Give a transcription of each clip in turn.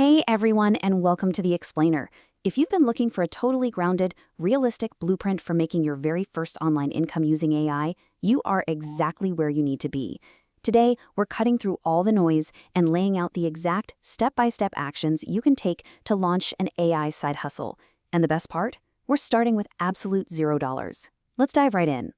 Hey everyone, and welcome to The Explainer. If you've been looking for a totally grounded, realistic blueprint for making your very first online income using AI, you are exactly where you need to be. Today, we're cutting through all the noise and laying out the exact step-by-step actions you can take to launch an AI side hustle. And the best part? We're starting with absolute $0. Let's dive right in.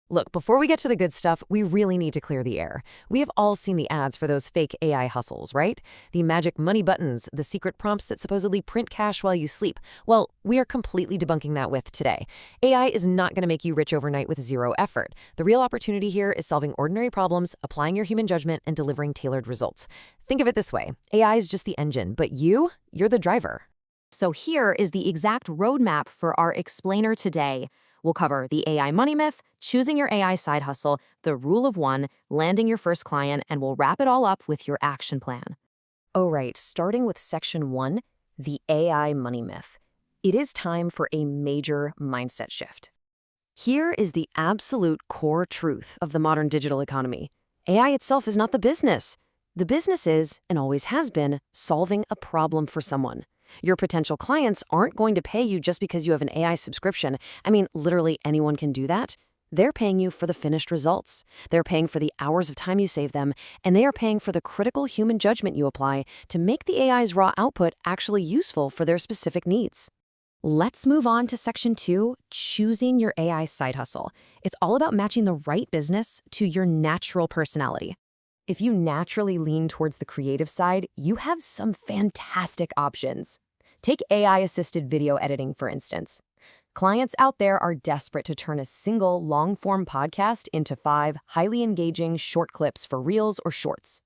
Look, before we get to the good stuff, we really need to clear the air. We have all seen the ads for those fake AI hustles, right? The magic money buttons, the secret prompts that supposedly print cash while you sleep. Well, we are completely debunking that with today. AI is not going to make you rich overnight with zero effort. The real opportunity here is solving ordinary problems, applying your human judgment, and delivering tailored results. Think of it this way. AI is just the engine, but you're the driver. So here is the exact roadmap for our explainer today. We'll cover the AI money myth, choosing your AI side hustle, the rule of one, landing your first client, and we'll wrap it all up with your action plan. Oh, right. Starting with section 1, the AI money myth. It is time for a major mindset shift. Here is the absolute core truth of the modern digital economy. AI itself is not the business. The business is, and always has been, solving a problem for someone. Your potential clients aren't going to pay you just because you have an AI subscription. I mean, literally anyone can do that. They're paying you for the finished results. They're paying for the hours of time you save them, and they are paying for the critical human judgment you apply to make the AI's raw output actually useful for their specific needs. Let's move on to section 2, choosing your AI side hustle. It's all about matching the right business to your natural personality. If you naturally lean towards the creative side, you have some fantastic options. Take AI-assisted video editing, for instance. Clients out there are desperate to turn a single long-form podcast into 5 highly engaging short clips for Reels or Shorts.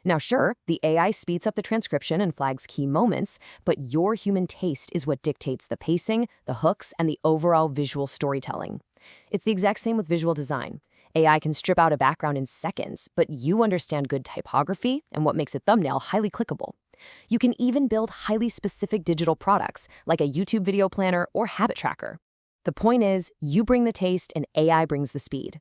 Now, sure, the AI speeds up the transcription and flags key moments, but your human taste is what dictates the pacing, the hooks, and the overall visual storytelling. It's the exact same with visual design. AI can strip out a background in seconds, but you understand good typography and what makes a thumbnail highly clickable. You can even build highly specific digital products like a YouTube video planner or habit tracker. The point is, you bring the taste and AI brings the speed.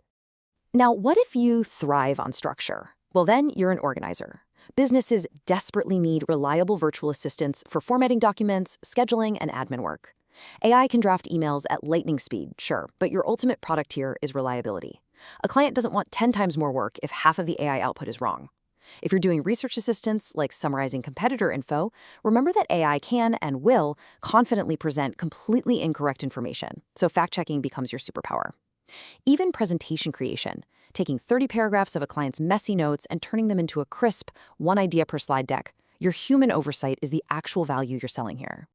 Now, what if you thrive on structure? Well, then you're an organizer. Businesses desperately need reliable virtual assistants for formatting documents, scheduling, and admin work. AI can draft emails at lightning speed, sure, but your ultimate product here is reliability. A client doesn't want 10 times more work if half of the AI output is wrong. If you're doing research assistance, like summarizing competitor info, remember that AI can and will confidently present completely incorrect information, so fact-checking becomes your superpower. Even presentation creation, taking 30 paragraphs of a client's messy notes and turning them into a crisp, one idea per slide deck, your human oversight is the actual value you're selling here.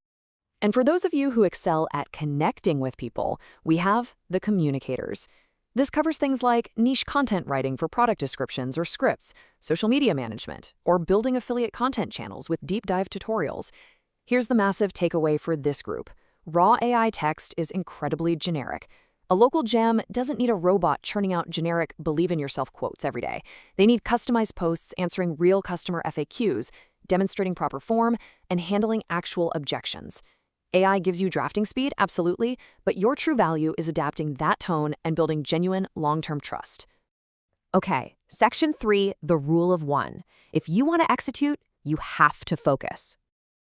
And for those of you who excel at connecting with people, we have the communicators. This covers things like niche content writing for product descriptions or scripts, social media management, or building affiliate content channels with deep dive tutorials. Here's the massive takeaway for this group. Raw AI text is incredibly generic. A local gem doesn't need a robot churning out generic believe-in-yourself quotes every day. They need customized posts answering real customer FAQs, demonstrating proper form, and handling actual objections. AI gives you drafting speed, absolutely, but your true value is adapting that tone and building genuine, long-term trust. Okay, section 3, the rule of one. If you want to execute, you have to focus.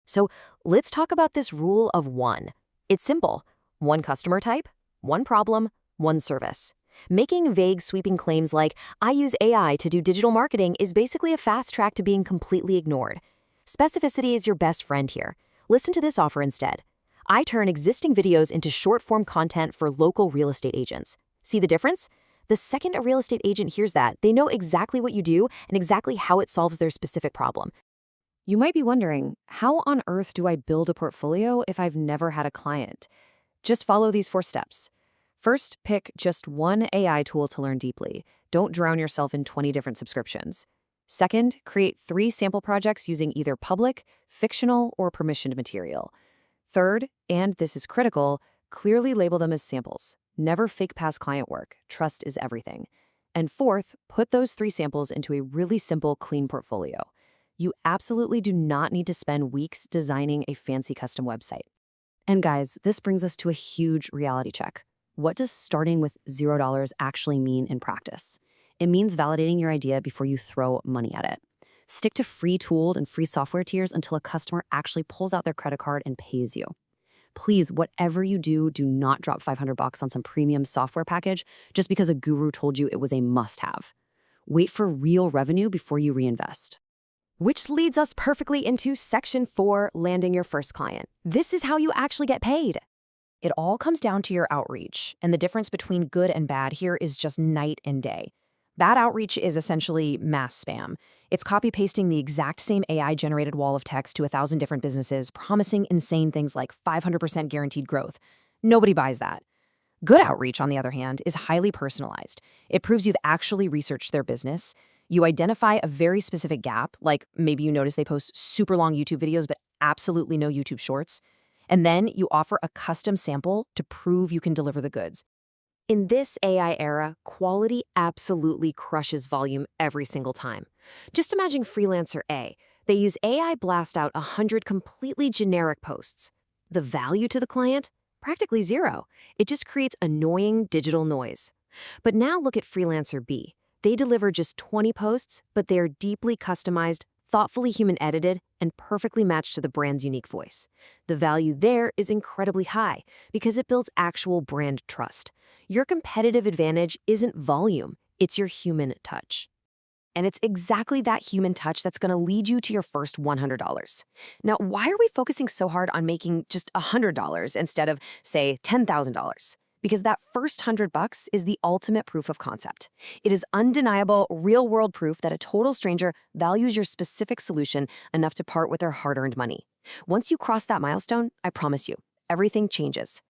So let's talk about this rule of one. It's simple. One customer type, one problem, one service. Making vague, sweeping claims like, I use AI to do digital marketing is basically a fast track to being completely ignored. Specificity is your best friend here. Listen to this offer instead. I turn existing videos into short-form content for local real estate agents. See the difference? The second a real estate agent hears that, they know exactly what you do and exactly how it solves their specific problem. You might be wondering, how on earth do I build a portfolio if I've never had a client? Just follow these 4 steps. First, pick just one AI tool to learn deeply. Don't drown yourself in 20 different subscriptions. Second, create 3 sample projects using either public, fictional, or permissioned material. Third, and this is critical, clearly label them as samples. Never fake past client work. Trust is everything. And fourth, put those 3 samples into a really simple, clean portfolio. You absolutely do not need to spend weeks designing a fancy custom website. And guys, this brings us to a huge reality check. What does starting with $0 actually mean in practice? It means validating your idea before you throw money at it. Stick to free tooled and free software tiers until a customer actually pulls out their credit card and pays you. Please, whatever you do, do not drop $500 on some premium software package just because a guru told you it was a must-have. Wait for real revenue before you reinvest. Which leads us perfectly into Section 4, landing your first client. This is how you actually get paid. It all comes down to your outreach, and the difference between good and bad here is just night and day. Bad outreach is essentially mass spam. It's copy-pasting the exact same AI-generated wall of text to 1,000 different businesses, promising insane things like 500% guaranteed growth. Nobody buys that. Good outreach, on the other hand, is highly personalized. It proves you've actually researched their business. You identify a very specific gap, like maybe you notice they post super long YouTube videos but absolutely no YouTube shorts. And then you offer a custom sample to prove you can deliver the goods. In this AI era, quality absolutely crushes volume every single time. Just imagine freelancer A. They use AI blast out 100 completely generic posts. The value to the client? Practically zero. It just creates annoying digital noise. But now look at freelancer B. They deliver just 20 posts, but they are deeply customized, thoughtfully human-edited, and perfectly matched to the brand's unique voice. The value there is incredibly high because it builds actual brand trust. Your competitive advantage isn't volume, it's your human touch. And it's exactly that human touch that's going to lead you to your first $100. Now, why are we focusing so hard on making just $100 instead of, say, $10,000? Because that first $100 is the ultimate proof of concept. It is undeniable, real-world proof that a total stranger values your specific solution enough to part with their hard-earned money. Once you cross that milestone, I promise you, everything changes.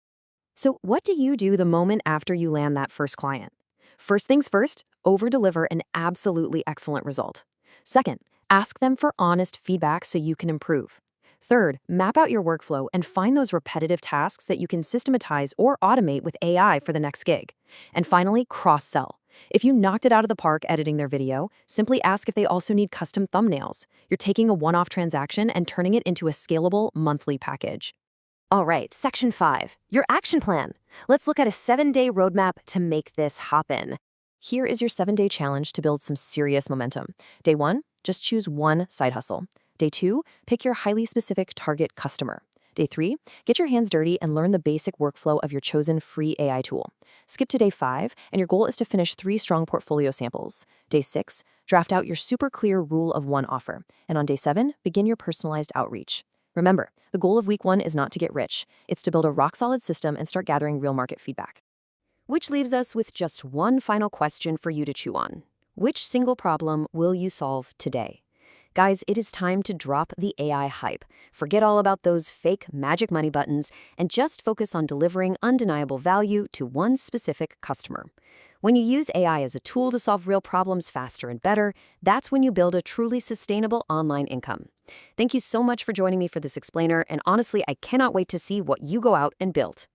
So what do you do the moment after you land that first client? First things first, over-deliver an absolutely excellent result. Second, ask them for honest feedback so you can improve. Third, map out your workflow and find those repetitive tasks that you can systematize or automate with AI for the next gig. And finally, cross-sell. If you knocked it out of the park editing their video, simply ask if they also need custom thumbnails. You're taking a one-off transaction and turning it into a scalable monthly package. All right, Section 5, your action plan. Let's look at a 7-day roadmap to make this happen. Here is your 7-day challenge to build some serious momentum. Day 1, just choose one side hustle. Day 2, pick your highly specific target customer. Day 3, get your hands dirty and learn the basic workflow of your chosen free AI tool. Skip to Day 5, and your goal is to finish 3 strong portfolio samples. Day 6, draft out your super clear rule of 1 offer. And on Day 7, begin your personalized outreach. Remember, the goal of week 1 is not to get rich. It's to build a rock-solid system and start gathering real market feedback. Which leaves us with just one final question for you to chew on. Which single problem will you solve today? Guys, it is time to drop the AI hype. Forget all about those fake magic money buttons and just focus on delivering undeniable value to one specific customer. When you use AI as a tool to solve real problems faster and better, that's when you build a truly sustainable online income. Thank you so much for joining me for this explainer, and honestly, I cannot wait to see what you go out and build.